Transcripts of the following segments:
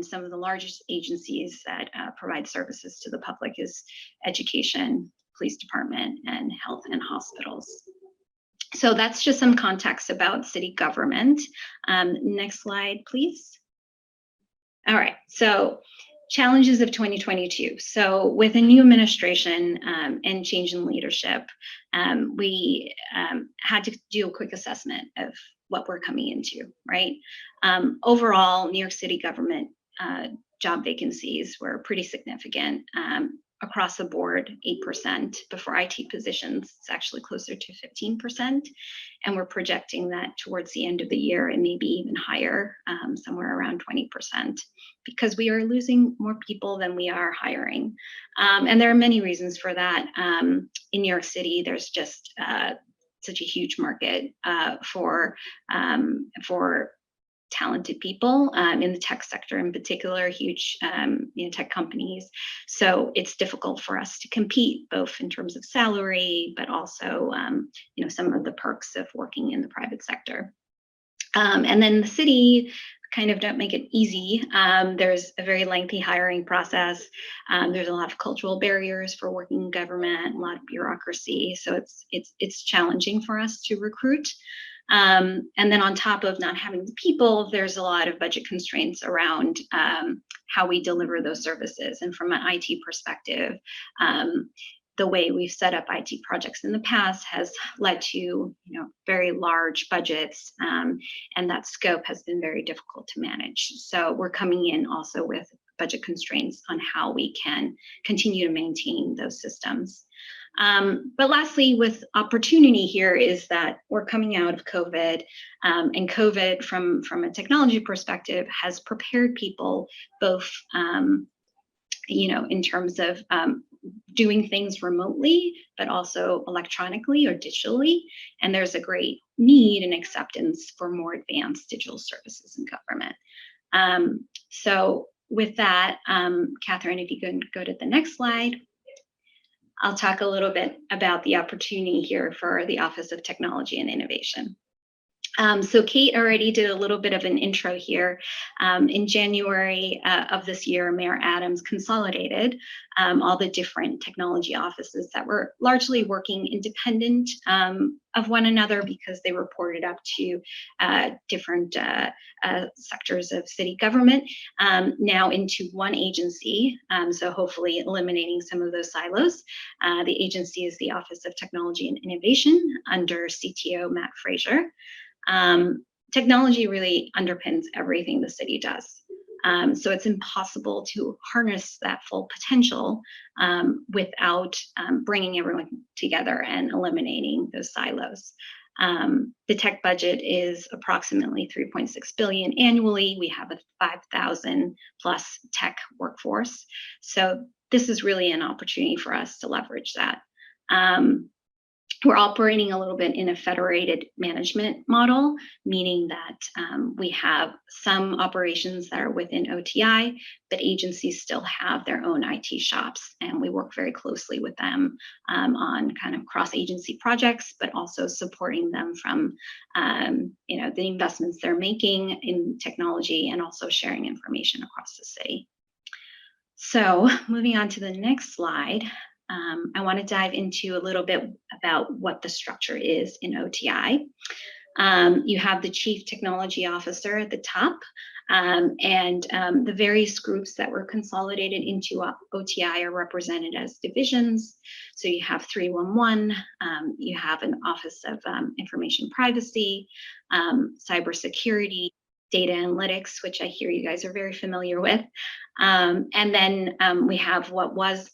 some of the largest agencies that provide services to the public is education, police department, and health and hospitals. So that's just some context about city government. Next slide, please. All right, so challenges of 2022. So with a new administration and change in leadership, we had to do a quick assessment of what we're coming into, right? Overall, New York City government job vacancies were pretty significant. Across the board, 8%, but for IT positions, it's actually closer to 15%. And we're projecting that towards the end of the year and maybe even higher, somewhere around 20%, because we are losing more people than we are hiring. And there are many reasons for that. In New York City, there's just such a huge market for talented people in the tech sector, in particular, huge tech companies. So it's difficult for us to compete, both in terms of salary, but also some of the perks of working in the private sector. And then the city kind of don't make it easy. There's a very lengthy hiring process. There's a lot of cultural barriers for working in government, a lot of bureaucracy. So it's challenging for us to recruit. And then on top of not having the people, there's a lot of budget constraints around how we deliver those services. And from an IT perspective, the way we've set up IT projects in the past has led to very large budgets, and that scope has been very difficult to manage. So we're coming in also with budget constraints on how we can continue to maintain those systems. But lastly, with opportunity here is that we're coming out of COVID, and COVID from a technology perspective has prepared people both, in terms of doing things remotely, but also electronically or digitally. And there's a great need and acceptance for more advanced digital services in government. So with that, Catherine, if you can go to the next slide. I'll talk a little bit about the opportunity here for the Office of Technology and Innovation. So Kate already did a little bit of an intro here. In January of this year, Mayor Adams consolidated all the different technology offices that were largely working independent of one another because they reported up to different sectors of city government, now into one agency. So hopefully eliminating some of those silos. The agency is the Office of Technology and Innovation under CTO Matt Frazier. Technology really underpins everything the city does. So it's impossible to harness that full potential without bringing everyone together and eliminating those silos. The tech budget is approximately $3.6 billion annually. We have a 5,000 plus tech workforce. So this is really an opportunity for us to leverage that. We're operating a little bit in a federated management model, meaning that we have some operations that are within OTI, but agencies still have their own IT shops, and we work very closely with them on kind of cross-agency projects, but also supporting them from the investments they're making in technology and also sharing information across the city. So moving on to the next slide. I want to dive into a little bit about what the structure is in OTI. You have the Chief Technology Officer at the top, and the various groups that were consolidated into OTI are represented as divisions. So you have 311, you have an Office of Information Privacy, Cybersecurity, Data Analytics, which I hear you guys are very familiar with. And then we have what was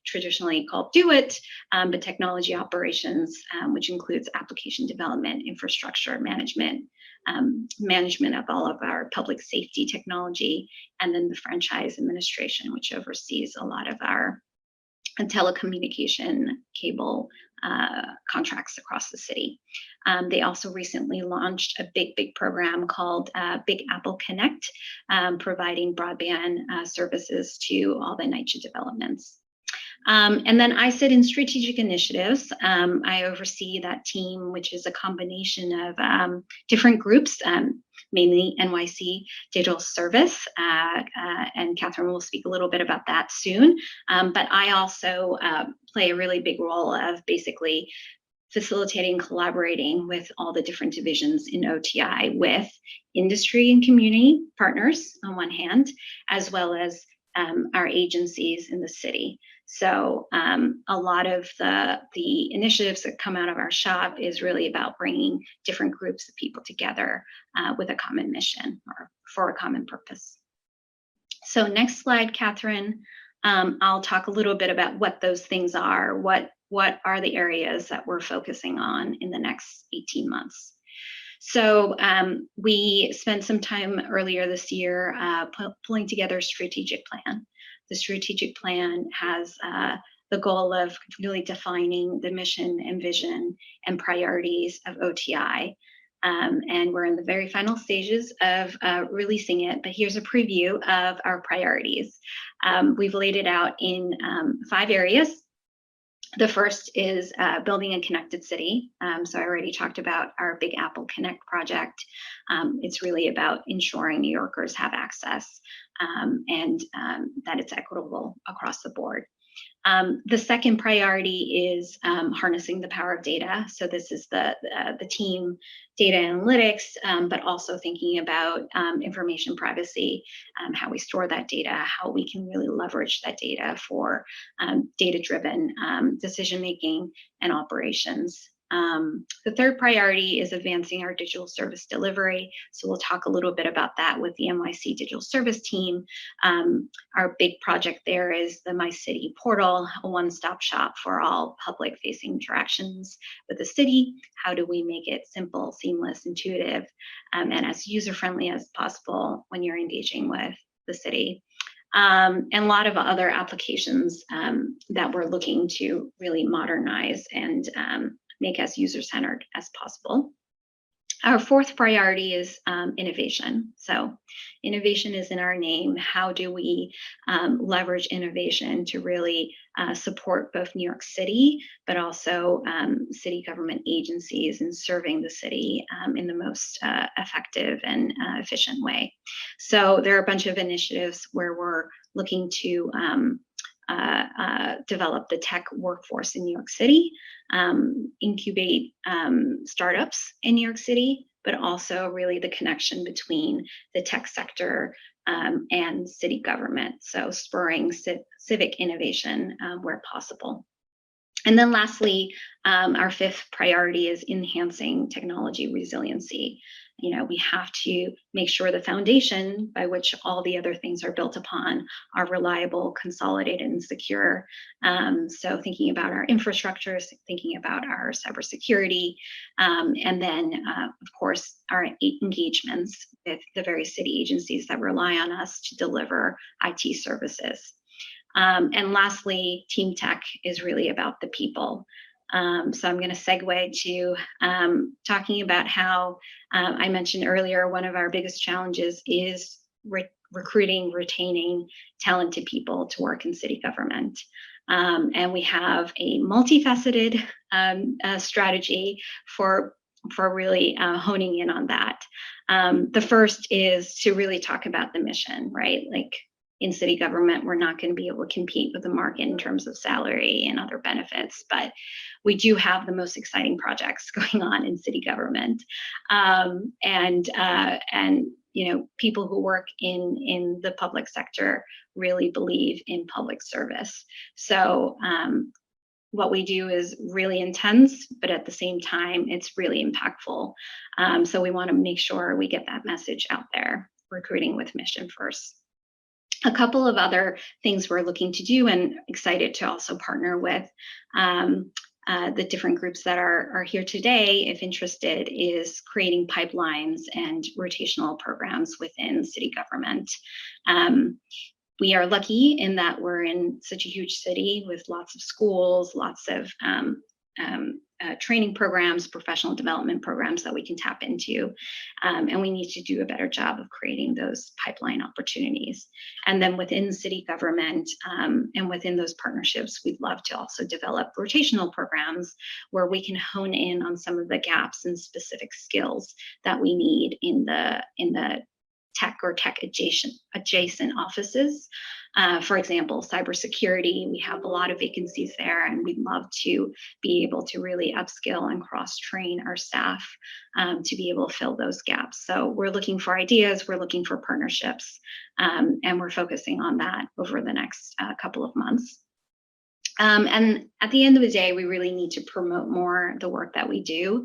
traditionally called Do It, but Technology Operations, which includes application development, infrastructure management, management of all of our public safety technology, and then the franchise administration, which oversees a lot of our telecommunication cable contracts across the city. They also recently launched a big program called Big Apple Connect, providing broadband services to all the NYCHA developments. And then I sit in strategic initiatives. I oversee that team, which is a combination of different groups, mainly NYC Digital Service, and Catherine will speak a little bit about that soon. But I also play a really big role of basically facilitating, collaborating with all the different divisions in OTI with industry and community partners on one hand, as well as our agencies in the city. So a lot of the initiatives that come out of our shop is really about bringing different groups of people together with a common mission or for a common purpose. So next slide, Catherine. I'll talk a little bit about what those things are, what are the areas that we're focusing on in the next 18 months. So we spent some time earlier this year pulling together a strategic plan. The strategic plan has the goal of really defining the mission and vision and priorities of OTI. And we're in the very final stages of releasing it, but here's a preview of our priorities. We've laid it out in 5 areas. The first is building a connected city. So I already talked about our Big Apple Connect project. It's really about ensuring New Yorkers have access and that it's equitable across the board. The second priority is harnessing the power of data. So this is the team data analytics, but also thinking about information privacy, how we store that data, how we can really leverage that data for data-driven decision-making and operations. The third priority is advancing our digital service delivery. So we'll talk a little bit about that with the NYC Digital Service team. Our big project there is the My City portal, a one-stop shop for all public-facing interactions with the city. How do we make it simple, seamless, intuitive, and as user-friendly as possible when you're engaging with the city? And a lot of other applications that we're looking to really modernize and make as user-centered as possible. Our fourth priority is innovation. So innovation is in our name. How do we leverage innovation to really support both New York City, but also city government agencies in serving the city in the most effective and efficient way? So there are a bunch of initiatives where we're looking to develop the tech workforce in New York City, incubate startups in New York City, but also really the connection between the tech sector and city government. So spurring civic innovation where possible. And then lastly, our fifth priority is enhancing technology resiliency. You know, we have to make sure the foundation by which all the other things are built upon are reliable, consolidated, and secure. So thinking about our infrastructures, thinking about our cybersecurity, and then, of course, our engagements with the various city agencies that rely on us to deliver IT services. And lastly, team tech is really about the people. So I'm going to segue to talking about how I mentioned earlier, one of our biggest challenges is recruiting, retaining talented people to work in city government. And we have a multifaceted strategy for really honing in on that. The first is to really talk about the mission, right? Like, in city government, we're not going to be able to compete with the market in terms of salary and other benefits, but we do have the most exciting projects going on in city government, and you know, people who work in the public sector really believe in public service. So what we do is really intense, but at the same time, it's really impactful. So we want to make sure we get that message out there, recruiting with mission first. A couple of other things we're looking to do and excited to also partner with the different groups that are here today, if interested, is creating pipelines and rotational programs within city government. We are lucky in that we're in such a huge city with lots of schools, lots of training programs, professional development programs that we can tap into. And we need to do a better job of creating those pipeline opportunities. And then within city government and within those partnerships, we'd love to also develop rotational programs where we can hone in on some of the gaps and specific skills that we need in the tech or tech adjacent offices. For example, cybersecurity, we have a lot of vacancies there, and we'd love to be able to really upskill and cross-train our staff to be able to fill those gaps. So we're looking for ideas, we're looking for partnerships, and we're focusing on that over the next couple of months. And at the end of the day, we really need to promote more the work that we do.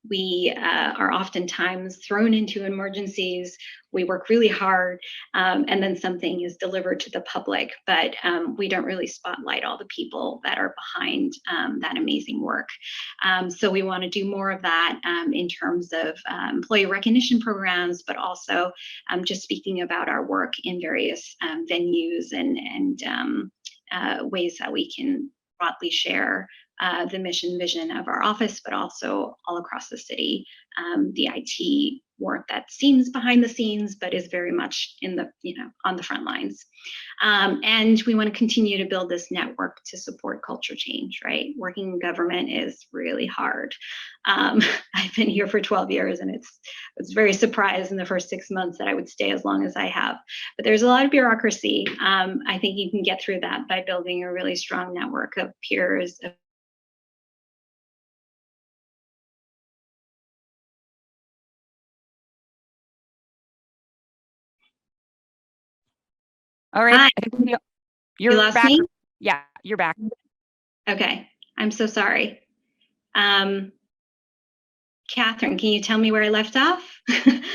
We are oftentimes thrown into emergencies. We work really hard, and then something is delivered to the public, but we don't really spotlight all the people that are behind that amazing work. So we want to do more of that in terms of employee recognition programs, but also just speaking about our work in various venues and ways that we can broadly share the mission vision of our office, but also all across the city, the IT work that seems behind the scenes, but is very much in the, on the front lines. And we want to continue to build this network to support culture change, right? Working in government is really hard. I've been here for 12 years, and I was very surprised in the first 6 months that I would stay as long as I have. But there's a lot of bureaucracy. I think you can get through that by building a really strong network of peers, of All right. Hi. I think You lost back. me? Yeah, you're back. Okay. I'm so sorry. Catherine, can you tell me where I left off?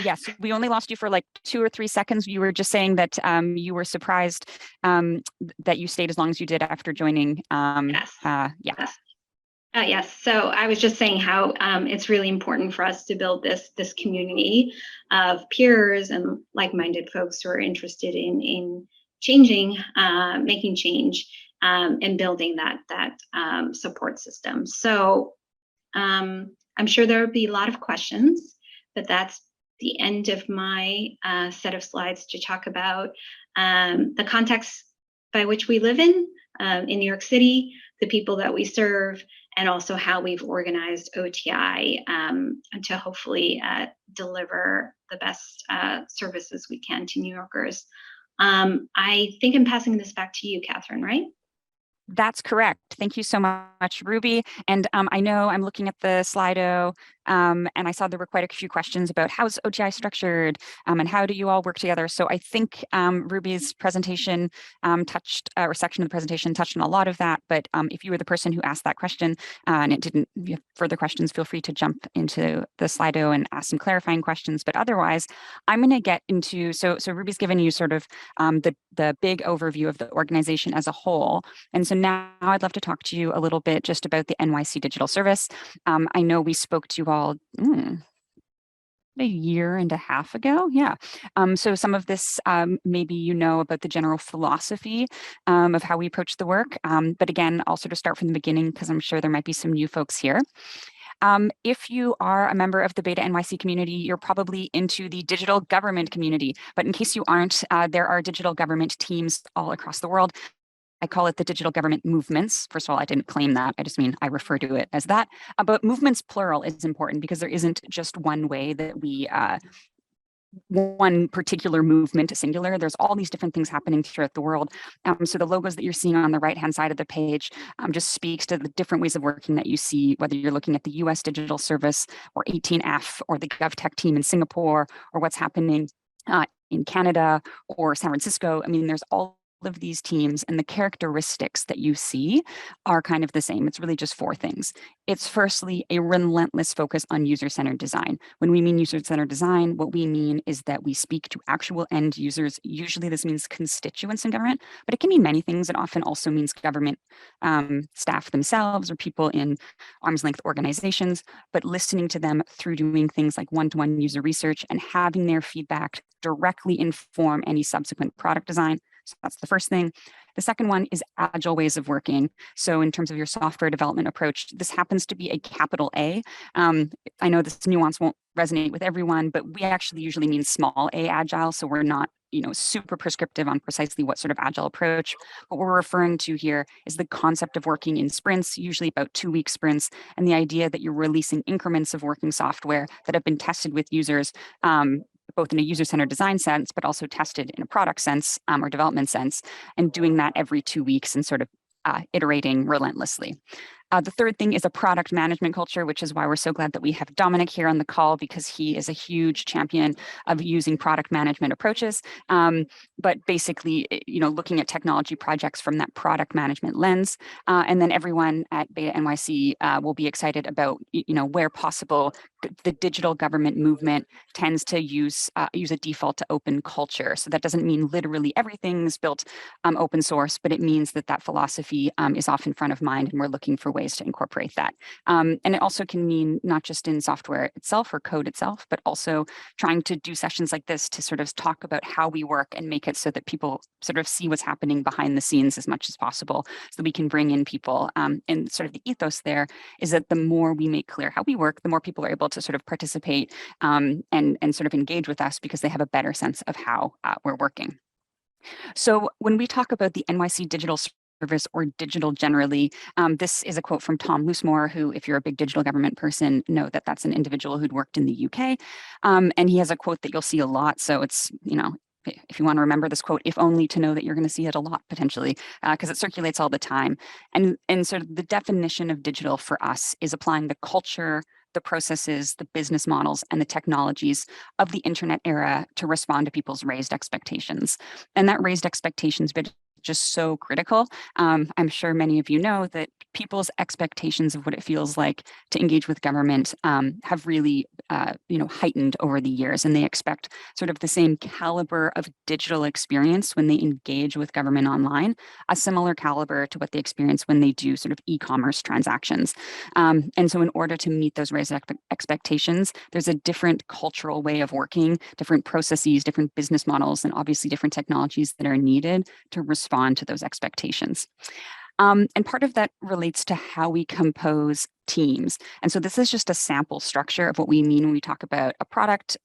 Yes, we only lost you for like 2 or 3 seconds. You were just saying that you were surprised that you stayed as long as you did after joining. Yes. Yeah. Yes. Yes. So I was just saying how it's really important for us to build this community of peers and like-minded folks who are interested in changing, making change, and building that support system. So I'm sure there will be a lot of questions, but that's the end of my set of slides to talk about the context by which we live in New York City, the people that we serve, and also how we've organized OTI to hopefully deliver the best services we can to New Yorkers. I think I'm passing this back to you, Catherine, right? That's correct. Thank you so much, Ruby. And I know I'm looking at the Slido, and I saw there were quite a few questions about how's OTI structured and how do you all work together. So I think Ruby's presentation touched, or section of the presentation touched on a lot of that. But if you were the person who asked that question and it didn't, if you have further questions, feel free to jump into the Slido and ask some clarifying questions. But otherwise, I'm going to get into, so Ruby's given you sort of the big overview of the organization as a whole. And so now I'd love to talk to you a little bit just about the NYC Digital Service. I know we spoke to you all a year and a half ago. Yeah. So some of this, maybe you know about the general philosophy of how we approach the work. But again, I'll sort of start from the beginning because I'm sure there might be some new folks here. If you are a member of the Beta NYC community, you're probably into the digital government community. But in case you aren't, there are digital government teams all across the world. I call it the digital government movements. First of all, I didn't claim that. I just mean I refer to it as that. But movements plural is important because there isn't just one way that we one particular movement singular. There's all these different things happening throughout the world. So the logos that you're seeing on the right-hand side of the page just speaks to the different ways of working that you see, whether you're looking at the US Digital Service or 18F or the GovTech team in Singapore or what's happening in Canada or San Francisco. I mean, there's all of these teams, and the characteristics that you see are kind of the same. It's really just 4 things. It's firstly a relentless focus on user-centered design. When we mean user-centered design, what we mean is that we speak to actual end users. Usually this means constituents in government, but it can mean many things. It often also means government staff themselves or people in arm's length organizations, but listening to them through doing things like one-to-one user research and having their feedback directly inform any subsequent product design. So that's the first thing. The The second one is agile ways of working. So in terms of your software development approach, this happens to be a capital A. I know this nuance won't resonate with everyone, but we actually usually mean small a agile. So we're not, super prescriptive on precisely what sort of agile approach. What we're referring to here is the concept of working in sprints, usually about 2-week sprints, and the idea that you're releasing increments of working software that have been tested with users, both in a user-centered design sense, but also tested in a product sense or development sense, and doing that every 2 weeks and sort of iterating relentlessly. The third thing is a product management culture, which is why we're so glad that we have Dominic here on the call, because he is a huge champion of using product management approaches. But basically, looking at technology projects from that product management lens. And then everyone at Beta NYC will be excited about, where possible, the digital government movement tends to use a default to open culture. So that doesn't mean literally everything's built open source, but it means that philosophy is often front of mind, and we're looking for ways to incorporate that. And it also can mean not just in software itself or code itself, but also trying to do sessions like this to sort of talk about how we work and make it so that people sort of see what's happening behind the scenes as much as possible, so that we can bring in people. And sort of the ethos there is that the more we make clear how we work, the more people are able to sort of participate and sort of engage with us, because they have a better sense of how we're working. So when we talk about the NYC Digital Service, or digital generally, this is a quote from Tom Loosemore, who, if you're a big digital government person, know that that's an individual who'd worked in the UK. And he has a quote that you'll see a lot. So it's, if you want to remember this quote, if only to know that you're going to see it a lot potentially, because it circulates all the time. And sort of the definition of digital for us is applying the culture, the processes, the business models, and the technologies of the internet era to respond to people's raised expectations. And that raised expectations bit just so critical. I'm sure many of you know that people's expectations of what it feels like to engage with government have really, heightened over the years, and they expect sort of the same caliber of digital experience when they engage with government online, a similar caliber to what they experience when they do sort of e-commerce transactions. And so in order to meet those raised expectations, there's a different cultural way of working, different processes, different business models, and obviously different technologies that are needed to respond to those expectations. And part of that relates to how we compose teams. And so this is just a sample structure of what we mean when we talk about a product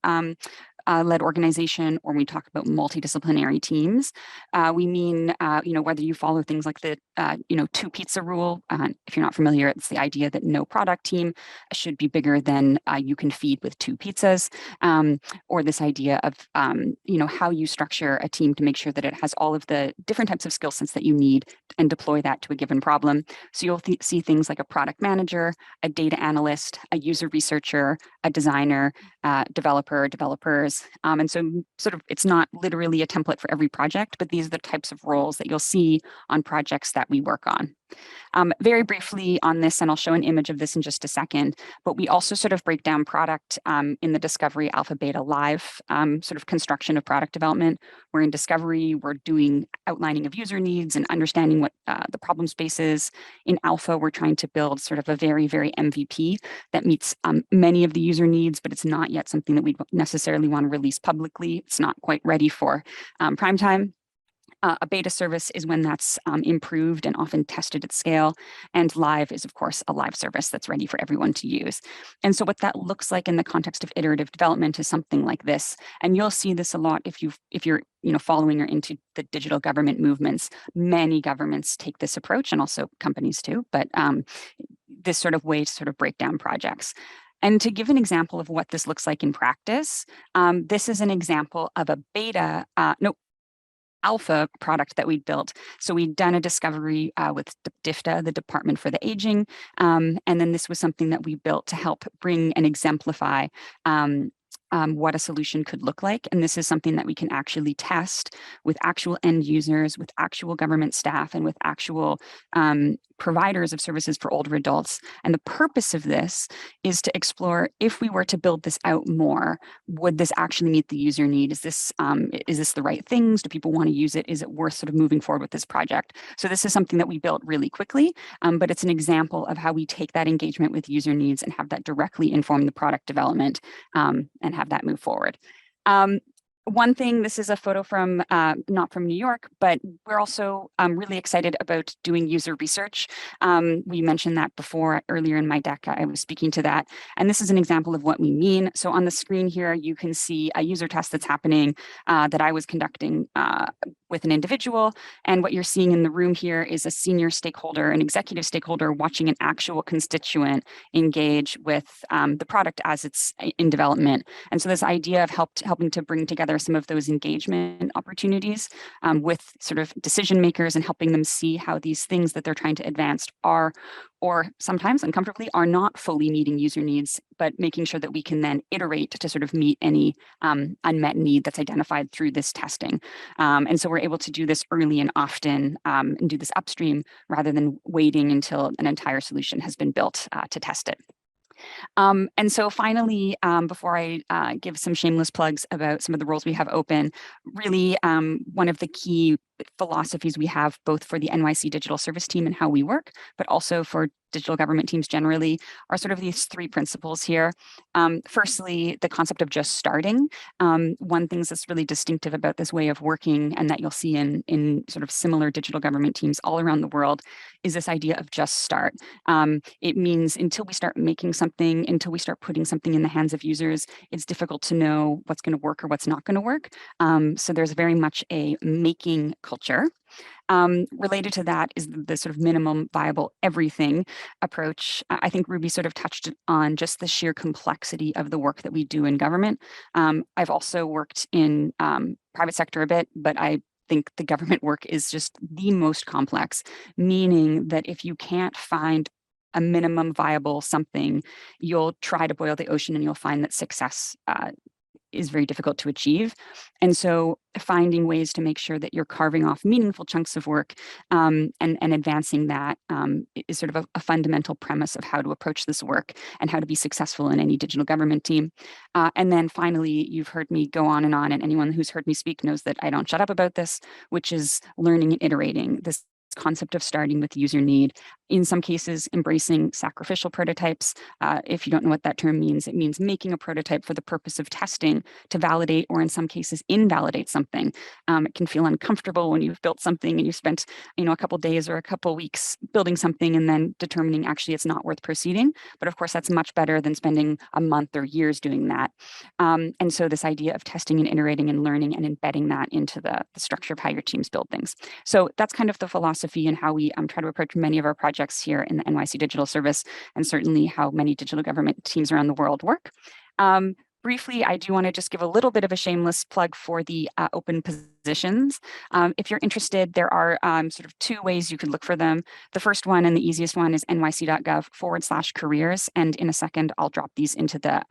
led organization, or when we talk about multidisciplinary teams. We mean, whether you follow things like the, 2 pizza rule. If you're not familiar, it's the idea that no product team should be bigger than you can feed with 2 pizzas, or this idea of, how you structure a team to make sure that it has all of the different types of skill sets that you need and deploy that to a given problem. So you'll see things like a product manager, a data analyst, a user researcher, a designer, developers. And so sort of, it's not literally a template for every project, but these are the types of roles that you'll see on projects that we work on. Very briefly on this, and I'll show an image of this in just a second, but we also sort of break down product in the discovery, alpha, beta, live sort of construction of product development. We're in discovery, we're doing outlining of user needs and understanding what the problem space is. In alpha, we're trying to build sort of a very, very MVP that meets many of the user needs, but it's not yet something that we necessarily want to release publicly. It's not quite ready for prime time. A beta service is when that's improved and often tested at scale. And live is, of course, a live service that's ready for everyone to use. And so what that looks like in the context of iterative development is something like this. And you'll see this a lot if you're following or into the digital government movements. Many governments take this approach, and also companies too, but this sort of way to sort of break down projects. And to give an example of what this looks like in practice, this is an example of a alpha product that we built. So we'd done a discovery with DFTA, the Department for the Aging, and then this was something that we built to help bring and exemplify what a solution could look like. And this is something that we can actually test with actual end users, with actual government staff, and with actual providers of services for older adults. And the purpose of this is to explore, if we were to build this out more, would this actually meet the user need? Is this the right things? Do people want to use it? Is it worth sort of moving forward with this project? So this is something that we built really quickly, but it's an example of how we take that engagement with user needs and have that directly inform the product development and have that move forward. One thing, this is a photo from, not from New York, but we're also really excited about doing user research. We mentioned that before earlier in my deck, I was speaking to that. And this is an example of what we mean. So on the screen here, you can see a user test that's happening that I was conducting with an individual. And what you're seeing in the room here is a senior stakeholder, an executive stakeholder watching an actual constituent engage with the product as it's in development. And so this idea of helping to bring together some of those engagement opportunities with sort of decision makers and helping them see how these things that they're trying to advance are, or sometimes uncomfortably, are not fully meeting user needs, but making sure that we can then iterate to sort of meet any unmet need that's identified through this testing. And so we're able to do this early and often and do this upstream rather than waiting until an entire solution has been built to test it. And so finally, before I give some shameless plugs about some of the roles we have open, really one of the key philosophies we have both for the NYC Digital Service team and how we work, but also for digital government teams generally, are sort of these three principles here. Firstly, the concept of just starting. One thing that's really distinctive about this way of working and that you'll see in sort of similar digital government teams all around the world is this idea of just start. It means until we start making something, until we start putting something in the hands of users, it's difficult to know what's going to work or what's not going to work. So there's very much a making culture. Related to that is the sort of minimum viable everything approach. I think Ruby sort of touched on just the sheer complexity of the work that we do in government. I've also worked in private sector a bit, but I think the government work is just the most complex, meaning that if you can't find a minimum viable something, you'll try to boil the ocean and you'll find that success is very difficult to achieve. And so finding ways to make sure that you're carving off meaningful chunks of work and advancing that is sort of a fundamental premise of how to approach this work and how to be successful in any digital government team. And then finally, you've heard me go on, and anyone who's heard me speak knows that I don't shut up about this, which is learning and iterating. This concept of starting with user need, in some cases embracing sacrificial prototypes. If you don't know what that term means, it means making a prototype for the purpose of testing to validate, or in some cases invalidate something. It can feel uncomfortable when you've built something and you've spent a couple days or a couple weeks building something and then determining actually it's not worth proceeding. But of course, that's much better than spending a month or years doing that. And so this idea of testing and iterating and learning and embedding that into the structure of how your teams build things. So that's kind of the philosophy and how we try to approach many of our projects here in the NYC Digital Service, and certainly how many digital government teams around the world work. Briefly, I do want to just give a little bit of a shameless plug for the open positions. If you're interested, there are sort of two ways you could look for them. The first one and the easiest one is nyc.gov/careers. And in a second, I'll drop these into the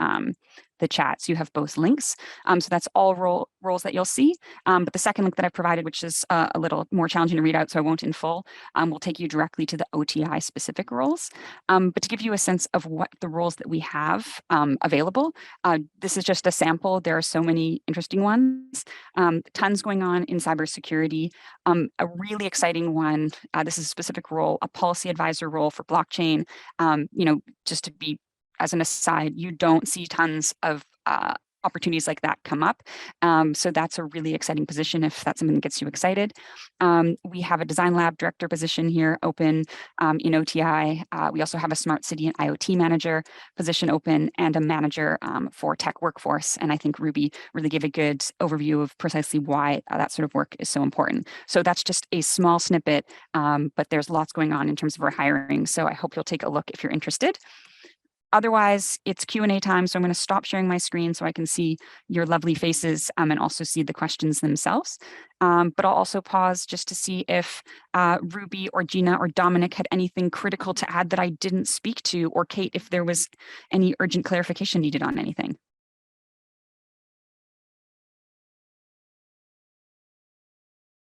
chat. So you have both links. So that's all roles that you'll see. But the second link that I provided, which is a little more challenging to read out, so I won't in full, will take you directly to the OTI specific roles. But to give you a sense of what the roles that we have available, this is just a sample. There are so many interesting ones, tons going on in cybersecurity. A really exciting one, this is a specific role, a policy advisor role for blockchain. Just to be, as an aside, you don't see tons of opportunities like that come up. So that's a really exciting position if that's something that gets you excited. We have a design lab director position here open in OTI. We also have a smart city and IoT manager position open and a manager for tech workforce. And I think Ruby really gave a good overview of precisely why that sort of work is so important. So that's just a small snippet, but there's lots going on in terms of our hiring. So I hope you'll take a look if you're interested. Otherwise, it's Q&A time, so I'm going to stop sharing my screen so I can see your lovely faces and also see the questions themselves. But I'll also pause just to see if Ruby or Gina or Dominic had anything critical to add that I didn't speak to, or Kate, if there was any urgent clarification needed on anything.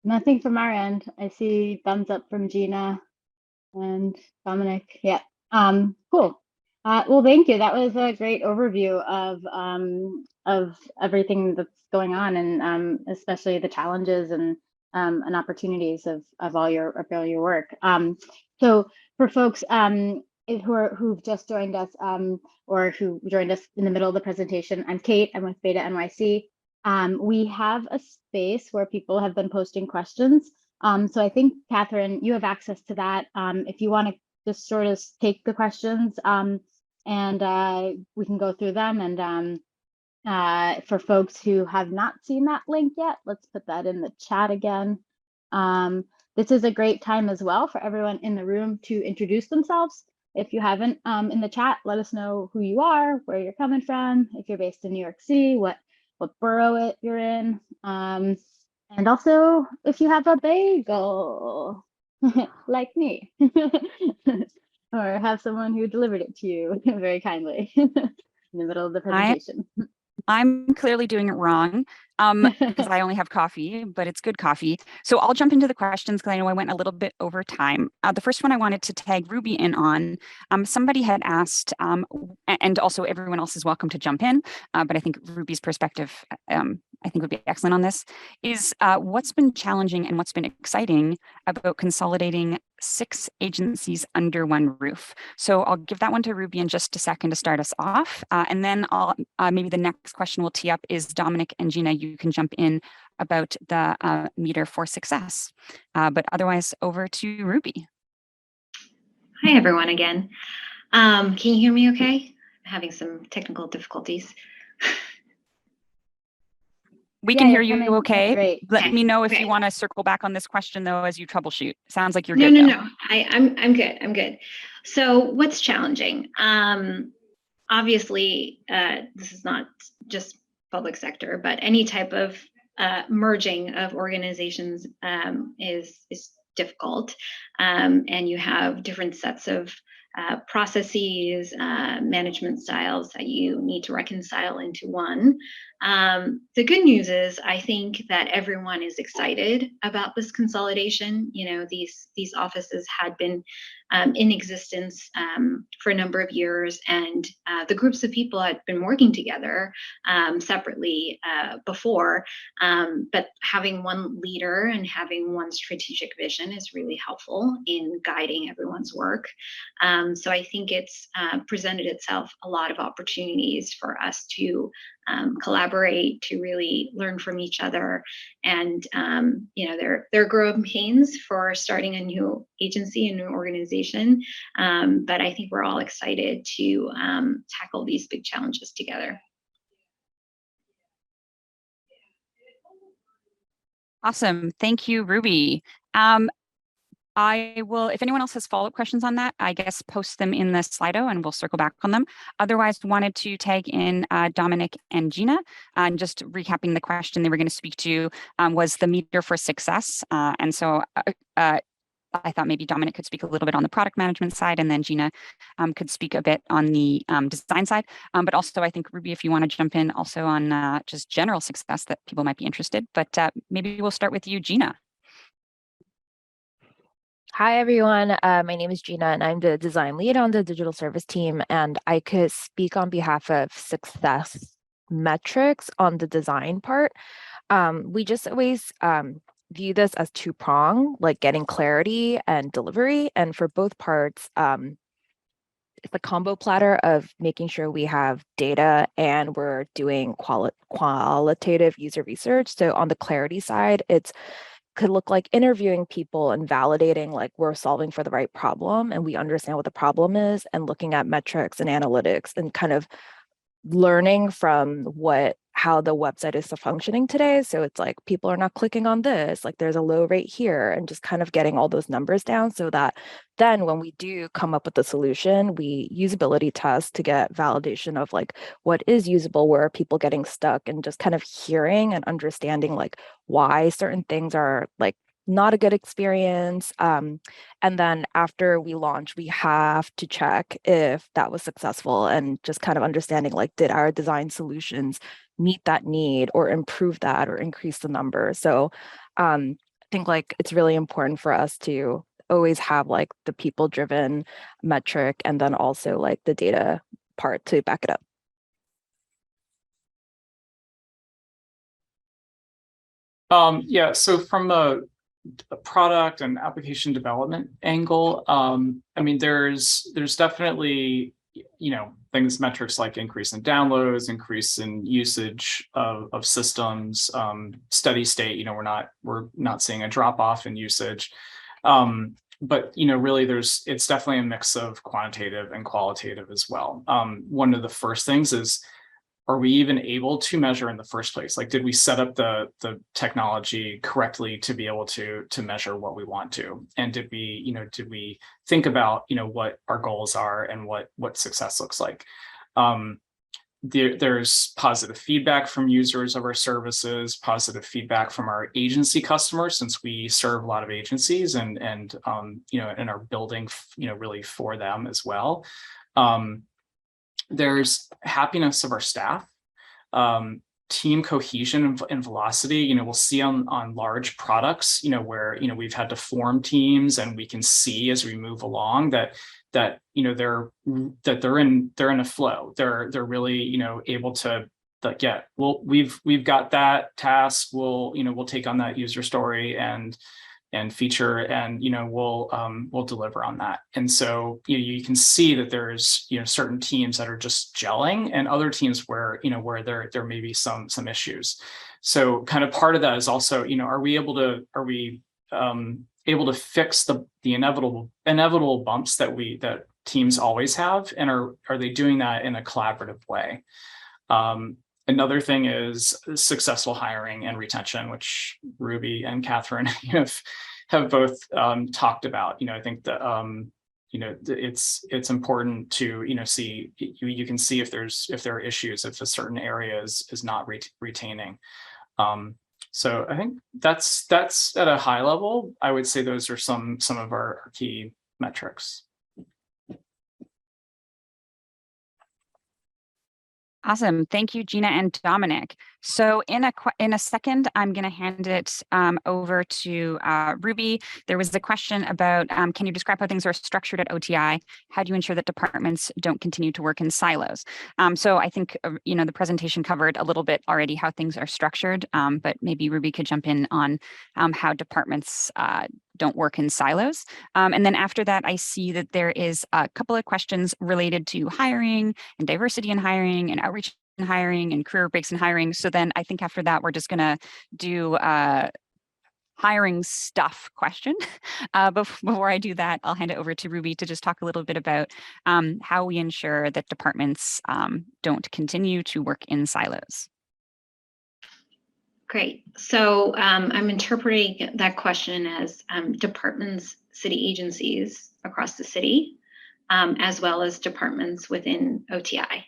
Nothing from our end. I see thumbs up from Gina and Dominic. Yeah. Cool. Well, thank you. That was a great overview of everything that's going on, and especially the challenges and opportunities of all your work. So for folks who've just joined us or who joined us in the middle of the presentation, I'm Kate. I'm with Beta NYC. We have a space where people have been posting questions. So I think, Catherine, you have access to that. If you want to just sort of take the questions and we can go through them. And for folks who have not seen that link yet, let's put that in the chat again. This is a great time as well for everyone in the room to introduce themselves. If you haven't in the chat, let us know who you are, where you're coming from, if you're based in New York City, what borough you're in, and also if you have a bagel, like me, or have someone who delivered it to you very kindly in the middle of the presentation. I'm clearly doing it wrong because I only have coffee, but it's good coffee. So I'll jump into the questions because I know I went a little bit over time. The first one I wanted to tag Ruby in on, somebody had asked, and also everyone else is welcome to jump in, but I think Ruby's perspective, I think would be excellent on this, is what's been challenging and what's been exciting about consolidating 6 agencies under one roof. So I'll give that one to Ruby in just a second to start us off. And then I'll maybe the next question we'll tee up is Dominic and Gina, you can jump in about the meter for success. But otherwise, over to Ruby. Hi, everyone again. Can you hear me okay? I'm having some technical difficulties. We can hear you okay. Great. Let me know if you want to circle back on this question, though, as you troubleshoot. Sounds like you're good. No. I'm good. I'm good. So what's challenging? Obviously, this is not just public sector, but any type of merging of organizations is difficult. And you have different sets of processes, management styles that you need to reconcile into one. The good news is I think that everyone is excited about this consolidation. You know, these offices had been in existence for a number of years, and the groups of people had been working together separately before, but having one leader and having one strategic vision is really helpful in guiding everyone's work. So I think it's presented itself a lot of opportunities for us to collaborate, to really learn from each other. And you know, there are growing pains for starting a new agency, a new organization, but I think we're all excited to tackle these big challenges together. Awesome. Thank you, Ruby. I will, if anyone else has follow-up questions on that, I guess post them in the Slido and we'll circle back on them. Otherwise, wanted to tag in Dominic and Gina. And just recapping the question they were going to speak to was the meter for success. And so I thought maybe Dominic could speak a little bit on the product management side, and then Gina could speak a bit on the design side. But also, I think, Ruby, if you want to jump in also on just general success that people might be interested. But maybe we'll start with you, Gina. Hi, everyone. My name is Gina, and I'm the design lead on the digital service team. And I could speak on behalf of success metrics on the design part. We just always view this as two-pronged, like getting clarity and delivery. And for both parts, it's a combo platter of making sure we have data and we're doing qualitative user research. So on the clarity side, could look like interviewing people and validating like we're solving for the right problem and we understand what the problem is, and looking at metrics and analytics and kind of learning from how the website is functioning today. So it's like people are not clicking on this, like there's a low rate here, and just kind of getting all those numbers down so that then when we do come up with the solution, we usability test to get validation of like what is usable, where are people getting stuck, and just kind of hearing and understanding like why certain things are like not a good experience. And then after we launch, we have to check if that was successful, and just kind of understanding like, did our design solutions meet that need or improve that or increase the number? So I think like it's really important for us to always have like the people-driven metric and then also like the data part to back it up. Yeah, so from a product and application development angle, I mean, there's definitely things, metrics like increase in downloads, increase in usage of systems, steady state, we're not seeing a drop off in usage. But really it's definitely a mix of quantitative and qualitative as well. One of the first things is, are we even able to measure in the first place? Like, did we set up the technology correctly to be able to measure what we want to? And did we think about, what our goals are and what success looks like? There's positive feedback from users of our services, positive feedback from our agency customers, since we serve a lot of agencies and are building, really for them as well. There's happiness of our staff, team cohesion and velocity. We'll see on large products, where we've had to form teams, and we can see as we move along that they're in a flow. They're really able to get, well, we've got that task. We'll take on that user story and feature, and we'll deliver on that. And so you can see that there's certain teams that are just gelling, and other teams where there may be some issues. So kind of part of that is also, are we able to fix the inevitable bumps that teams always have, and are they doing that in a collaborative way? Another thing is successful hiring and retention, which Ruby and Catherine have both talked about. I think that it's important to see, you can see if there are issues, if a certain area is not retaining. So I think that's at a high level. I would say those are some of our key metrics. Awesome. Thank you, Gina and Dominic. So in a second, I'm going to hand it over to Ruby. There was the question about, can you describe how things are structured at OTI? How do you ensure that departments don't continue to work in silos? So I think, the presentation covered a little bit already how things are structured, but maybe Ruby could jump in on how departments don't work in silos. And then after that, I see that there is a couple of questions related to hiring and diversity in hiring and outreach in hiring and career breaks in hiring. So then I think after that, we're just going to do hiring stuff question. Before I do that, I'll hand it over to Ruby to just talk a little bit about how we ensure that departments don't continue to work in silos. Great. So I'm interpreting that question as departments, city agencies across the city, as well as departments within OTI.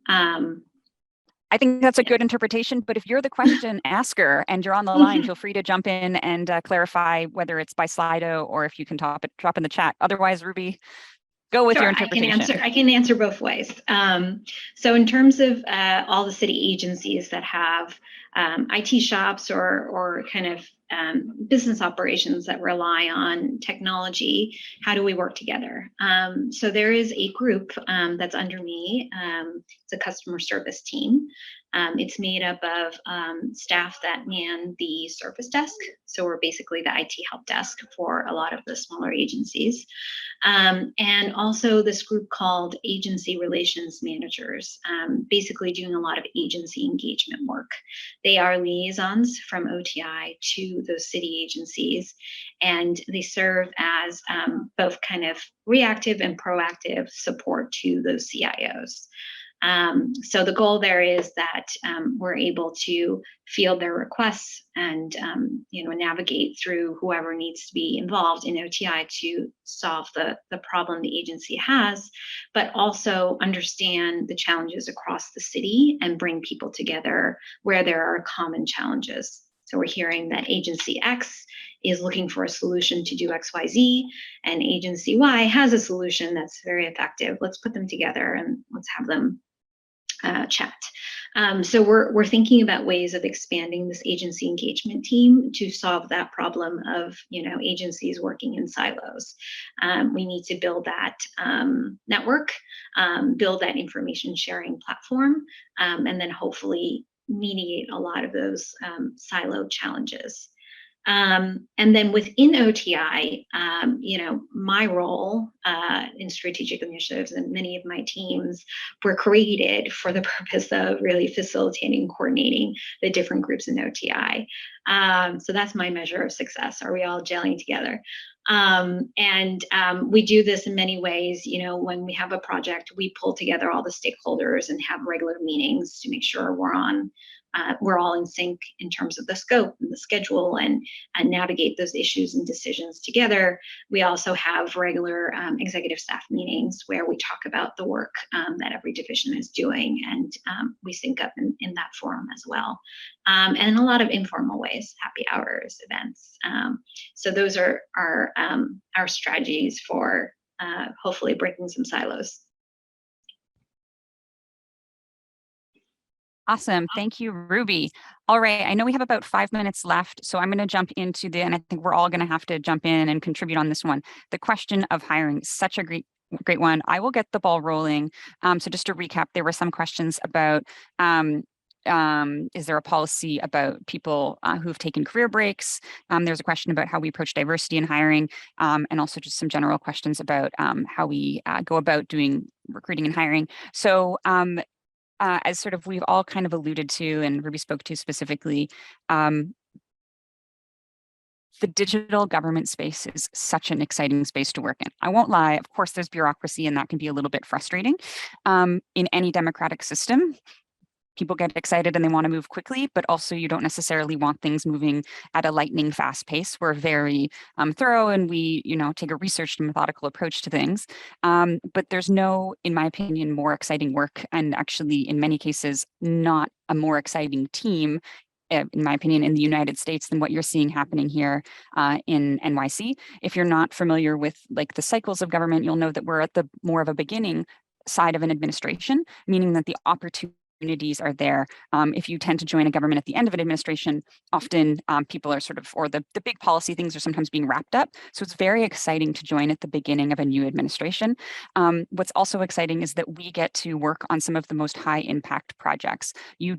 I think that's a good interpretation, but if you're the question asker and you're on the line, feel free to jump in and clarify whether it's by Slido or if you can drop in the chat. Otherwise, Ruby, go with your interpretation. I can answer both ways. So in terms of all the city agencies that have IT shops or kind of business operations that rely on technology, how do we work together? So there is a group that's under me. It's a customer service team. It's made up of staff that man the service desk. So we're basically the IT help desk for a lot of the smaller agencies. And also this group called agency relations managers, basically doing a lot of agency engagement work. They are liaisons from OTI to those city agencies, and they serve as both kind of reactive and proactive support to those CIOs. So the goal there is that we're able to field their requests and navigate through whoever needs to be involved in OTI to solve the problem the agency has, but also understand the challenges across the city and bring people together where there are common challenges. So we're hearing that agency X is looking for a solution to do XYZ, and agency Y has a solution that's very effective. Let's put them together and let's have them chat. So we're thinking about ways of expanding this agency engagement team to solve that problem of agencies working in silos. We need to build that network, build that information sharing platform, and then hopefully mediate a lot of those silo challenges. And then within OTI, my role in strategic initiatives and many of my teams were created for the purpose of really facilitating and coordinating the different groups in OTI. So that's my measure of success. Are we all gelling together? We do this in many ways. When we have a project, we pull together all the stakeholders and have regular meetings to make sure we're all in sync in terms of the scope and the schedule and navigate those issues and decisions together. We also have regular executive staff meetings where we talk about the work that every division is doing, and we sync up in that forum as well. And in a lot of informal ways, happy hours, events. So those are our strategies for hopefully breaking some silos. Awesome. Thank you, Ruby. All right. I know we have about 5 minutes left, so I'm going to jump into and I think we're all going to have to jump in and contribute on this one. The question of hiring, such a great one. I will get the ball rolling. So just to recap, there were some questions about is there a policy about people who've taken career breaks? There's a question about how we approach diversity in hiring, and also just some general questions about how we go about doing recruiting and hiring. So as sort of we've all kind of alluded to and Ruby spoke to specifically, the digital government space is such an exciting space to work in. I won't lie, of course, there's bureaucracy and that can be a little bit frustrating. In any democratic system, people get excited and they want to move quickly, but also you don't necessarily want things moving at a lightning fast pace. We're very thorough and we, take a researched and methodical approach to things. But there's no, in my opinion, more exciting work, and actually in many cases, not a more exciting team, in my opinion, in the United States than what you're seeing happening here in NYC. If you're not familiar with the cycles of government, you'll know that we're at the more of a beginning side of an administration, meaning that the opportunities are there. If you tend to join a government at the end of an administration, often people are or the big policy things are sometimes being wrapped up. So it's very exciting to join at the beginning of a new administration. What's also exciting is that we get to work on some of the most high impact projects. You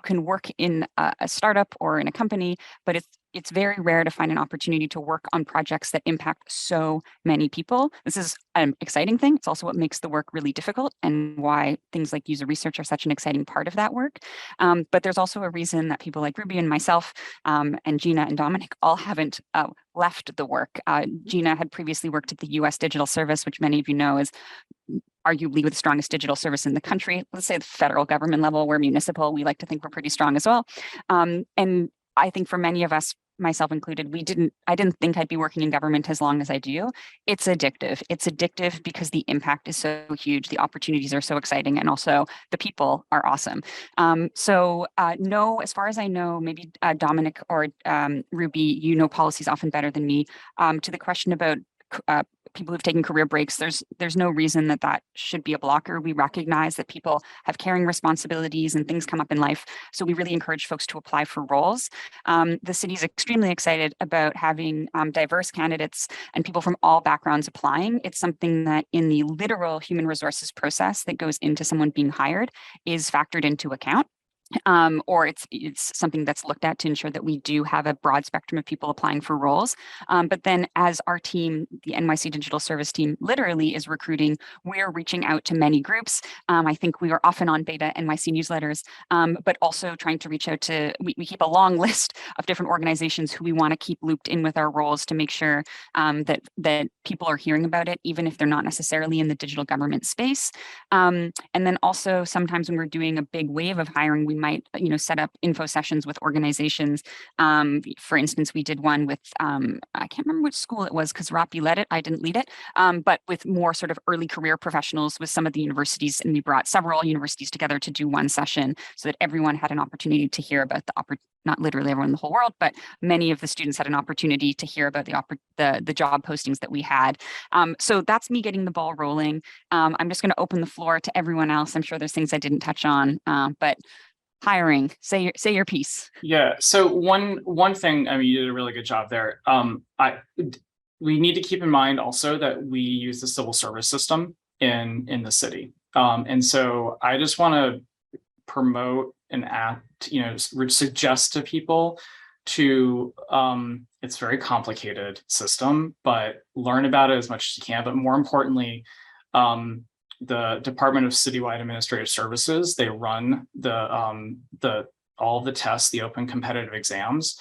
can work in a startup or in a company, but it's very rare to find an opportunity to work on projects that impact so many people. This is an exciting thing. It's also what makes the work really difficult and why things like user research are such an exciting part of that work. But there's also a reason that people like Ruby and myself and Gina and Dominic all haven't left the work. Gina had previously worked at the US Digital Service, which many of you know is arguably the strongest digital service in the country. Let's say the federal government level, we're municipal. We like to think we're pretty strong as well. And I think for many of us, myself included, I didn't think I'd be working in government as long as I do. It's addictive. It's addictive because the impact is so huge. The opportunities are so exciting. And also the people are awesome. No, as far as I know, maybe Dominic or Ruby, policies often better than me. To the question about people who've taken career breaks, there's no reason that should be a blocker. We recognize that people have caring responsibilities and things come up in life. So we really encourage folks to apply for roles. The city is extremely excited about having diverse candidates and people from all backgrounds applying. It's something that in the literal human resources process that goes into someone being hired is factored into account. Or it's something that's looked at to ensure that we do have a broad spectrum of people applying for roles. But then as our team, the NYC Digital Service team, literally is recruiting, we're reaching out to many groups. I think we are often on beta NYC newsletters, but also trying to reach out to, we keep a long list of different organizations who we want to keep looped in with our roles to make sure that people are hearing about it, even if they're not necessarily in the digital government space. And then also sometimes when we're doing a big wave of hiring, we might set up info sessions with organizations. For instance, we did one with I can't remember which school it was because Rapi led it, I didn't lead it, but with more sort of early career professionals with some of the universities, and we brought several universities together to do one session so that everyone had an opportunity to hear about not literally everyone in the whole world, but many of the students had an opportunity to hear about the job postings that we had. So that's me getting the ball rolling. I'm just going to open the floor to everyone else. I'm sure there's things I didn't touch on, but hiring, say your piece. Yeah. So one thing, you did a really good job there. We need to keep in mind also that we use the civil service system in the city. And so I just want to promote and suggest to people to, it's a very complicated system, but learn about it as much as you can. But more importantly, the Department of Citywide Administrative Services, they run all of the tests, the open competitive exams.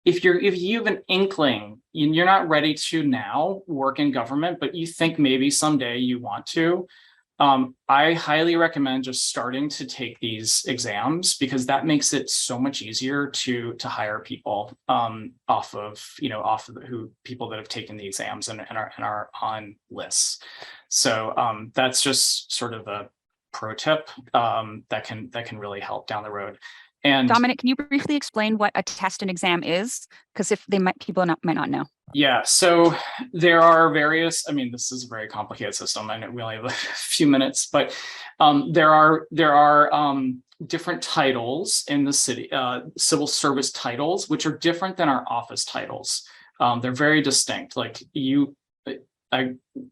If you have an inkling, you're not ready to now work in government, but you think maybe someday you want to, I highly recommend just starting to take these exams, because that makes it so much easier to hire people off of people that have taken the exams and are on lists. So that's just sort of a pro tip that can really help down the road. And Dominic, can you briefly explain what a test and exam is? Because people might not know. Yeah, so there are various, I mean, this is a very complicated system and we only have a few minutes, but there are different titles in the city, civil service titles, which are different than our office titles. They're very distinct. Like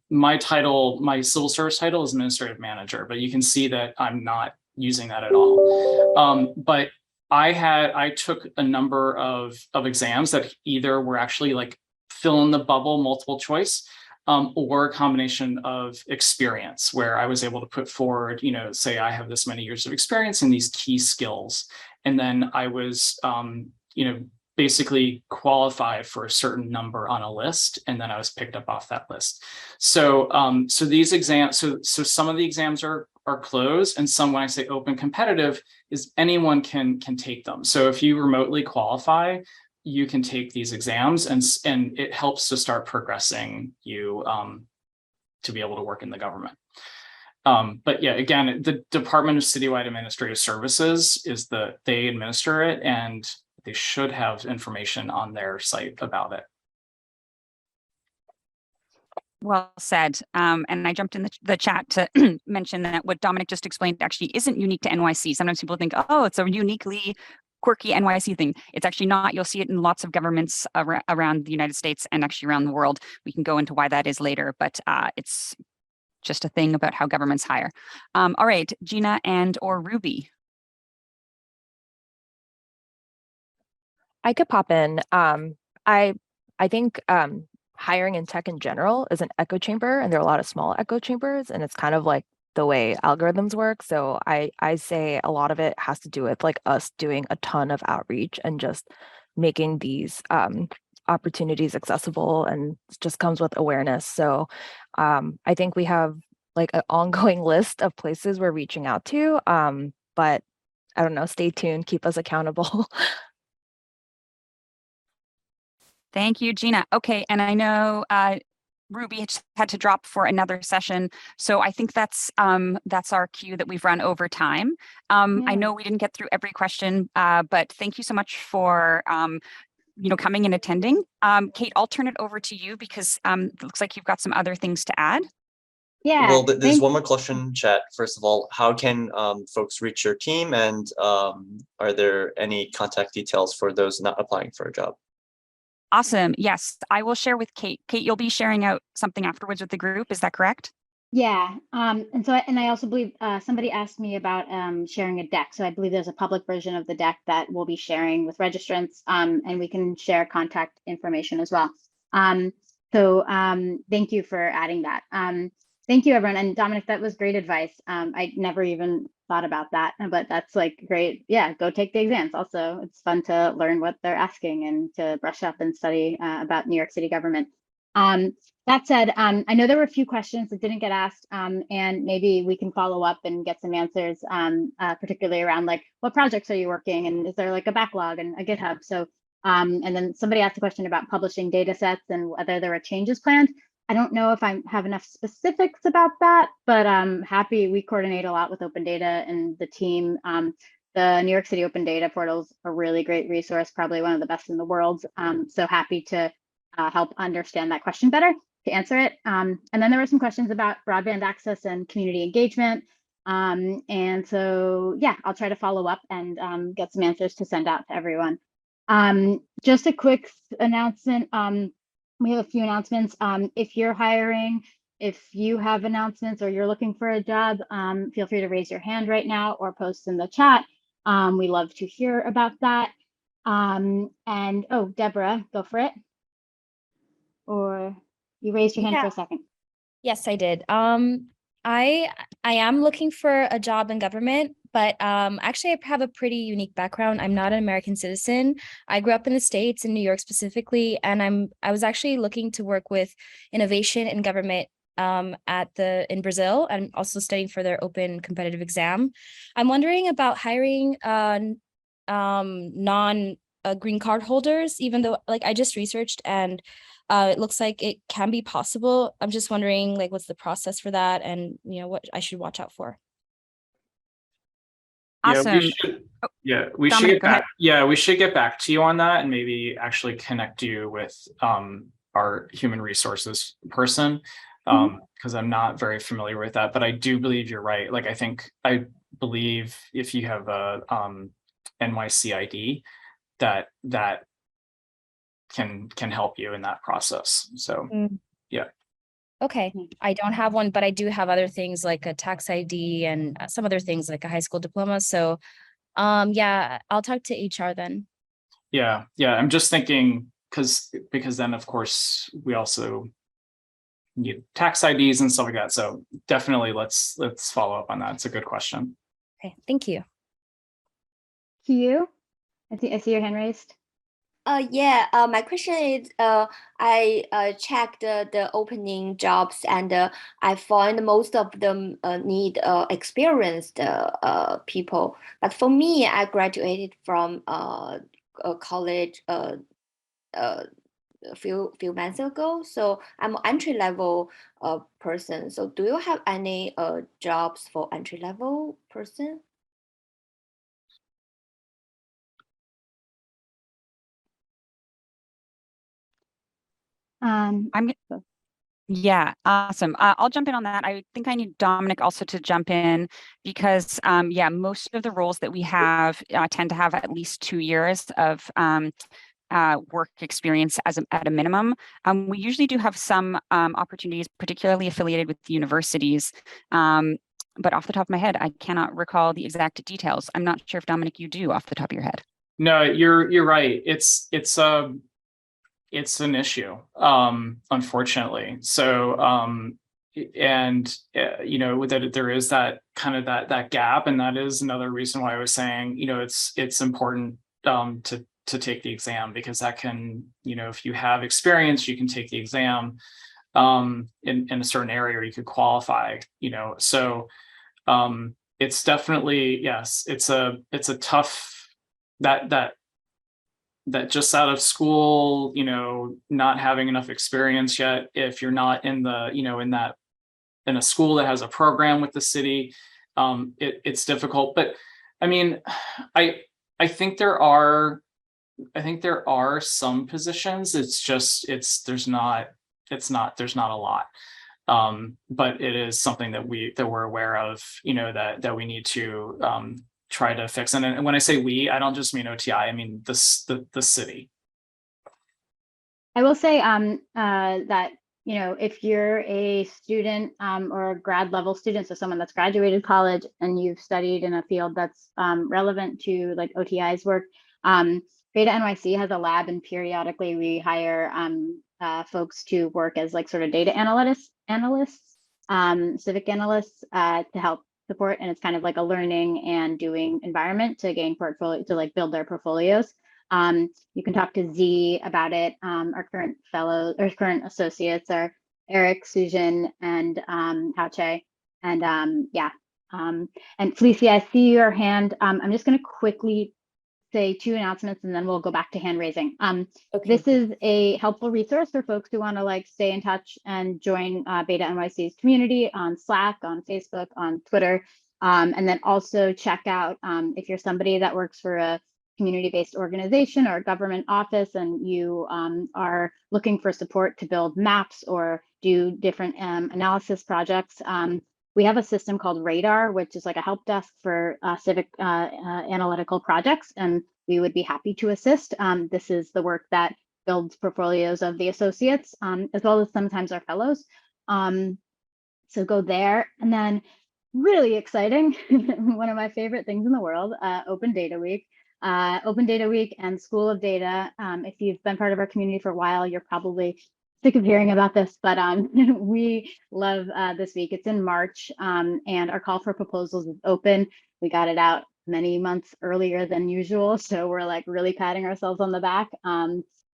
my civil service title is administrative manager, but you can see that I'm not using that at all. But I took a number of exams that either were actually like fill in the bubble multiple choice, or a combination of experience, where I was able to put forward, say I have this many years of experience in these key skills. And then I was, basically qualified for a certain number on a list, and then I was picked up off that list. So these exams, so some of the exams are closed, and some, when I say open competitive, is anyone can take them. So if you remotely qualify, you can take these exams, and it helps to start progressing you to be able to work in the government. But yeah, again, the Department of Citywide Administrative Services they administer it, and they should have information on their site about it. Well said. And I jumped in the chat to mention that what Dominic just explained actually isn't unique to NYC. Sometimes people think, oh, it's a uniquely quirky NYC thing. It's actually not. You'll see it in lots of governments around the United States and actually around the world. We can go into why that is later, but it's just a thing about how governments hire. All right, Gina or Ruby. I could pop in. I think hiring in tech in general is an echo chamber, and there are a lot of small echo chambers, and it's kind of like the way algorithms work. So I say a lot of it has to do with like us doing a ton of outreach and just making these opportunities accessible, and it just comes with awareness. So I think we have like an ongoing list of places we're reaching out to, but I don't know, stay tuned, keep us accountable. Thank you, Gina. Okay, and I know Ruby had to drop for another session, so I think that's our cue that we've run over time. I know we didn't get through every question, but thank you so much for coming and attending. Kate, I'll turn it over to you, because it looks like you've got some other things to add. Yeah. Well, there's one more question in chat. First of all, how can folks reach your team, and are there any contact details for those not applying for a job? Awesome. Yes, I will share with Kate. Kate, you'll be sharing out something afterwards with the group. Is that correct? Yeah. And I also believe somebody asked me about sharing a deck. So I believe there's a public version of the deck that we'll be sharing with registrants, and we can share contact information as well. So thank you for adding that. Thank you, everyone. And Dominic, that was great advice. I never even thought about that, but that's like great. Yeah, go take the exams. Also, it's fun to learn what they're asking and to brush up and study about New York City government. That said, I know there were a few questions that didn't get asked, and maybe we can follow up and get some answers, particularly around like what projects are you working, and is there like a backlog and a GitHub? So, and then somebody asked a question about publishing data sets and whether there are changes planned. I don't know if I have enough specifics about that, but I'm happy. We coordinate a lot with Open Data and the team. The New York City Open Data Portal is a really great resource, probably one of the best in the world. So happy to help understand that question better, to answer it. And then there were some questions about broadband access and community engagement. And so, yeah, I'll try to follow up and get some answers to send out to everyone. Just a quick announcement. We have a few announcements. If you're hiring, if you have announcements or you're looking for a job, feel free to raise your hand right now or post in the chat. We love to hear about that. And oh, Deborah, go for it. Or you raised your hand for a second. Yes, I did. I am looking for a job in government, but actually I have a pretty unique background. I'm not an American citizen. I grew up in the States, in New York specifically, and I was actually looking to work with innovation in government in Brazil. I'm also studying for their open competitive exam. I'm wondering about hiring non green card holders, even though like I just researched and it looks like it can be possible. I'm just wondering like what's the process for that and what I should watch out for. Awesome. We should Dominic, get back. Yeah, we should get back to you on that and maybe actually connect you with our human resources person, because I'm not very familiar with that. But I do believe you're right. Like I believe if you have a NYC ID, that can help you in that process. So yeah. Okay, I don't have one, but I do have other things like a tax ID and some other things like a high school diploma. So yeah, I'll talk to HR then. Yeah, I'm just thinking because then of course we also need tax IDs and stuff like that. So definitely let's follow up on that. It's a good question. Okay, thank you. You? I see your hand raised. My question is, I checked the opening jobs and I find most of them need experienced people. But for me, I graduated from a college a few months ago, so I'm an entry level person. So do you have any jobs for entry level person? Yeah, awesome. I'll jump in on that. I think I need Dominic also to jump in because, yeah, most of the roles that we have tend to have at least 2 years of work experience at a minimum. We usually do have some opportunities, particularly affiliated with the universities. But off the top of my head, I cannot recall the exact details. I'm not sure if Dominic, you do off the top of your head. No, you're right. It's an issue, unfortunately. So, that there is that kind of that gap, and that is another reason why I was saying, it's important to take the exam, because that can, if you have experience, you can take the exam in a certain area, or you could qualify. So it's definitely, yes, it's a tough that just out of school, not having enough experience yet, if you're not in the, in a school that has a program with the city, it's difficult. But I mean, I think there are some positions. It's just, there's not a lot. But it is something that we're aware of, that we need to try to fix. And when I say we, I don't just mean OTI, I mean the city. I will say that, if you're a student or a grad level student, so someone that's graduated college and you've studied in a field that's relevant to like OTI's work, Beta NYC has a lab, and periodically we hire folks to work as like sort of data analysts, civic analysts to help support, and it's kind of like a learning and doing environment to gain portfolio, to like build their portfolios. You can talk to Z about it. Our current fellows or current associates are Eric, Sujin, and Hauche. And and Felicia, I see your hand. I'm just going to quickly say 2 announcements, and then we'll go back to hand raising. Okay. This is a helpful resource for folks who want to like stay in touch and join Beta NYC's community on Slack, on Facebook, on Twitter. And then also check out if you're somebody that works for a community-based organization or a government office, and you are looking for support to build maps or do different analysis projects. We have a system called Radar, which is like a help desk for civic analytical projects, and we would be happy to assist. This is the work that builds portfolios of the associates, as well as sometimes our fellows. So go there. And then really exciting, one of my favorite things in the world, Open Data Week. Open Data Week and School of Data. If you've been part of our community for a while, you're probably sick of hearing about this, but we love this week. It's in March, and our call for proposals is open. We got it out many months earlier than usual, so we're like really patting ourselves on the back.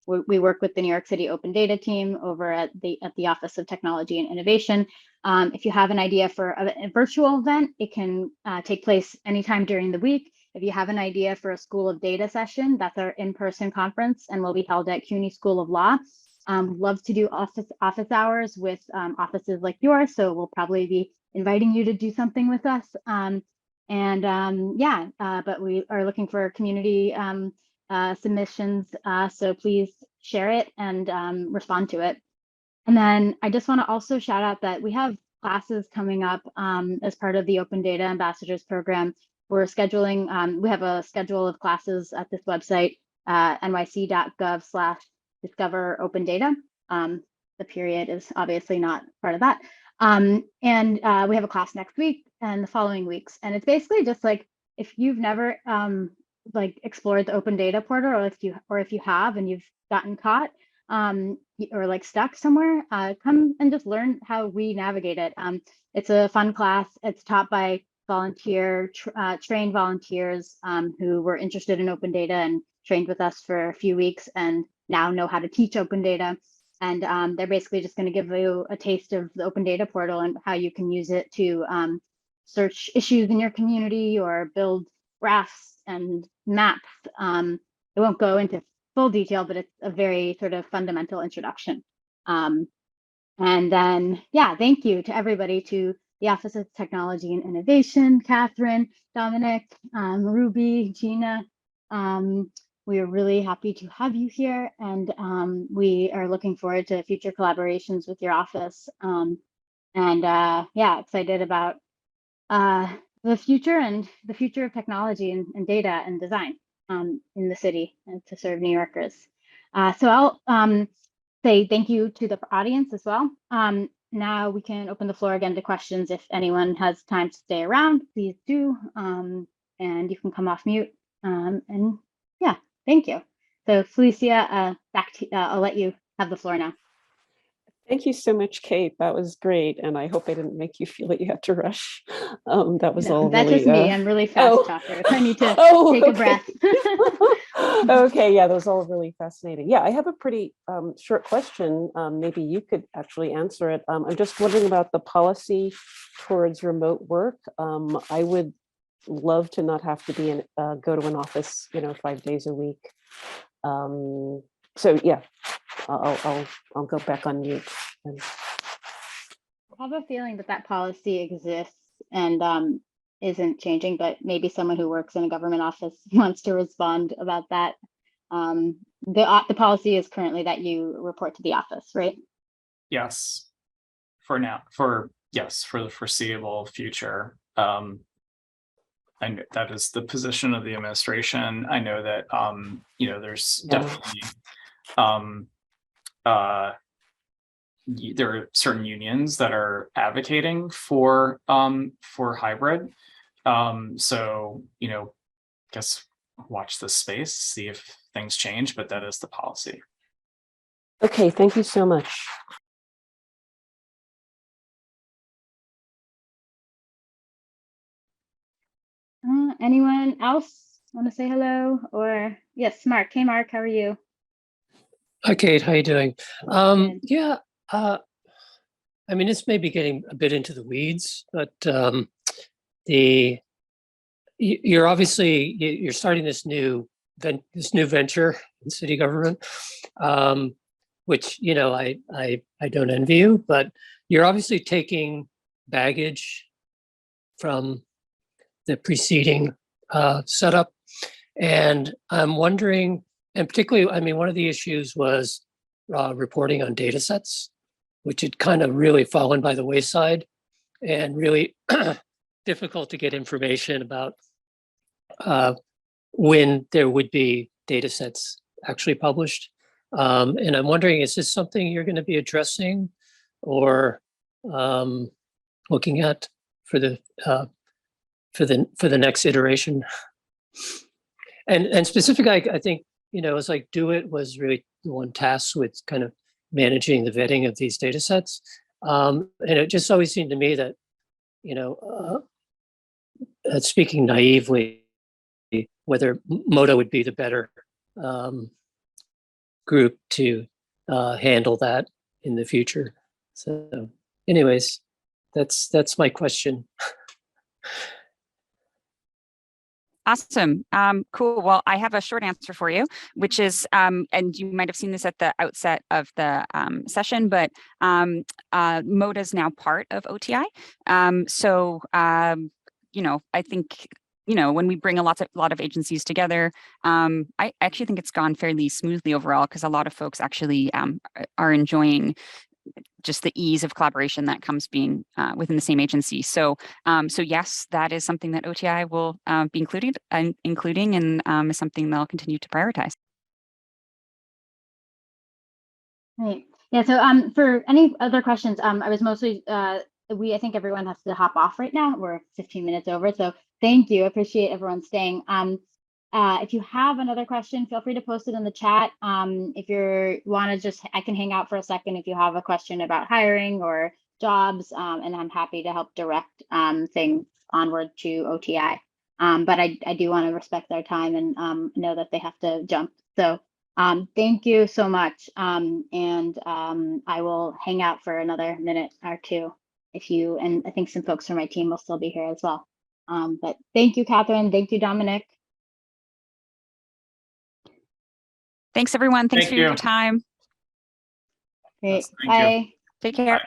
We work with the New York City Open Data team over at the Office of Technology and Innovation. If you have an idea for a virtual event, it can take place anytime during the week. If you have an idea for a School of Data session, that's our in-person conference and will be held at CUNY School of Law. Love to do office hours with offices like yours, so we'll probably be inviting you to do something with us. But we are looking for community submissions, so please share it and respond to it. And then I just want to also shout out that we have classes coming up as part of the Open Data Ambassadors Program. We're scheduling, we have a schedule of classes at this website, nyc.gov/discover open data. The period is obviously not part of that. We have a class next week and the following weeks. And it's basically just like, if you've never like explored the open data portal, or if you have and you've gotten caught or like stuck somewhere, come and just learn how we navigate it. It's a fun class. It's taught by trained volunteers who were interested in open data and trained with us for a few weeks and now know how to teach open data. And they're basically just going to give you a taste of the open data portal and how you can use it to search issues in your community or build graphs and maps. It won't go into full detail, but it's a very sort of fundamental introduction. And then, yeah, thank you to everybody, to the Office of Technology and Innovation, Catherine, Dominic, Ruby, Gina. We are really happy to have you here, and we are looking forward to future collaborations with your office. Yeah, excited about the future and the future of technology and data and design in the city and to serve New Yorkers. So I'll say thank you to the audience as well. Now we can open the floor again to questions. If anyone has time to stay around, please do. And you can come off mute. And yeah, thank you. So Felicia, back to I'll let you have the floor now. Thank you so much, Kate. That was great. And I hope I didn't make you feel that you had to rush. That was all that's really... just me. I'm really fast talker. I need to take a breath. Okay, yeah, that was all really fascinating. Yeah, I have a pretty short question. Maybe you could actually answer it. I'm just wondering about the policy towards remote work. I would love to not have to be go to an office, 5 days a week. So yeah, I'll go back on mute. I have a feeling that policy exists and isn't changing, but maybe someone who works in a government office wants to respond about that. The policy is currently that you report to the office, right? Yes, for now, for the foreseeable future. I know that is the position of the administration. I know that there's definitely there are certain unions that are advocating for hybrid. So guess watch this space, see if things change, but that is the policy. Okay, thank you so much. Anyone else want to say hello? Or yes, Mark. Hey, Mark, how are you? Hi, Kate. How you doing? Yeah. I mean, this may be getting a bit into the weeds, but you're obviously starting this new venture in city government, which I don't envy you, but you're obviously taking baggage from the preceding setup, and I'm wondering, and particularly, I mean, one of the issues was reporting on data sets, which had kind of really fallen by the wayside and really difficult to get information about when there would be data sets actually published. And I'm wondering, is this something you're going to be addressing or looking at for the next iteration? And specifically, I think, you know, it's like Do It was really the one tasked with kind of managing the vetting of these data sets. And it just always seemed to me that, you know, speaking naively, whether Moda would be the better group to handle that in the future. So anyways, that's my question. Awesome. Cool. Well, I have a short answer for you, which is, and you might have seen this at the outset of the session, but Moda is now part of OTI. You know, I think, you know, when we bring a lot of agencies together, I actually think it's gone fairly smoothly overall, because a lot of folks actually are enjoying just the ease of collaboration that comes being within the same agency. So yes, that is something that OTI will be including and is something they'll continue to prioritize. Right. Yeah. So for any other questions, I was mostly I think everyone has to hop off right now. We're 15 minutes over. So thank you. Appreciate everyone staying. If you have another question, feel free to post it in the chat. If you want to I can hang out for a second if you have a question about hiring or jobs, and I'm happy to help direct things onward to OTI. But I do want to respect their time and know that they have to jump. So thank you so much. And I will hang out for another minute or two and I think some folks from my team will still be here as well. But thank you, Catherine. Thank you, Dominic. Thanks, everyone. Thanks Thank for your you. time. Great. Yes, thank you. Bye. Take care. Bye.